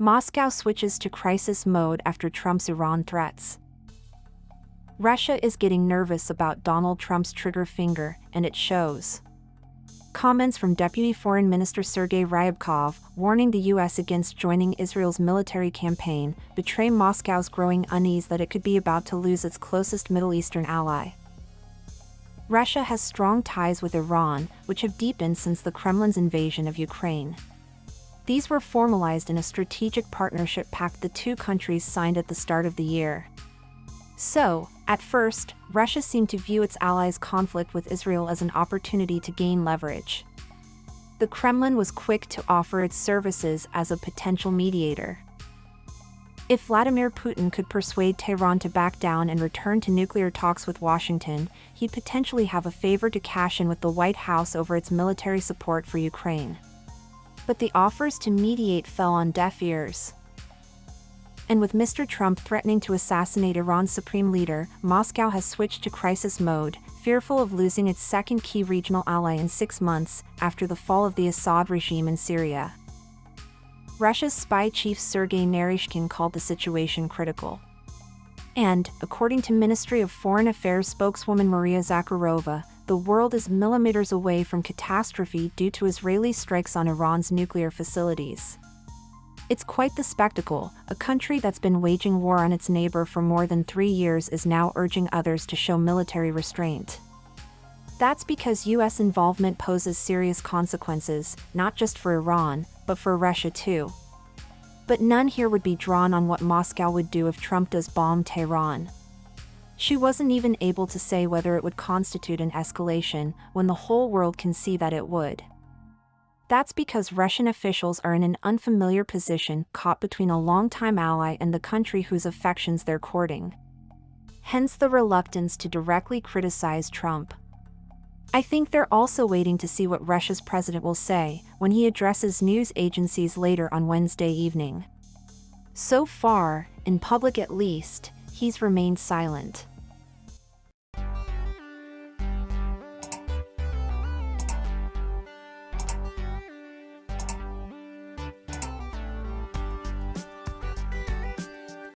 Moscow switches to crisis mode after Trump's Iran threats. Russia is getting nervous about Donald Trump's trigger finger, and it shows. Comments from Deputy Foreign Minister Sergei Ryabkov, warning the U.S. against joining Israel's military campaign, betray Moscow's growing unease that it could be about to lose its closest Middle Eastern ally. Russia has strong ties with Iran, which have deepened since the Kremlin's invasion of Ukraine. These were formalized in a strategic partnership pact the two countries signed at the start of the year. So, at first, Russia seemed to view its allies' conflict with Israel as an opportunity to gain leverage. The Kremlin was quick to offer its services as a potential mediator. If Vladimir Putin could persuade Tehran to back down and return to nuclear talks with Washington, he'd potentially have a favor to cash in with the White House over its military support for Ukraine. But the offers to mediate fell on deaf ears. And with Mr. Trump threatening to assassinate Iran's supreme leader, Moscow has switched to crisis mode, fearful of losing its second key regional ally in 6 months after the fall of the Assad regime in Syria. Russia's spy chief Sergei Naryshkin called the situation critical. And, according to Ministry of Foreign Affairs spokeswoman Maria Zakharova, the world is millimeters away from catastrophe due to Israeli strikes on Iran's nuclear facilities. It's quite the spectacle. A country that's been waging war on its neighbor for more than 3 years is now urging others to show military restraint. That's because U.S. involvement poses serious consequences, not just for Iran, but for Russia too. But none here would be drawn on what Moscow would do if Trump does bomb Tehran. She wasn't even able to say whether it would constitute an escalation, when the whole world can see that it would. That's because Russian officials are in an unfamiliar position, caught between a longtime ally and the country whose affections they're courting. Hence the reluctance to directly criticize Trump. I think they're also waiting to see what Russia's president will say when he addresses news agencies later on Wednesday evening. So far, in public at least, he's remained silent.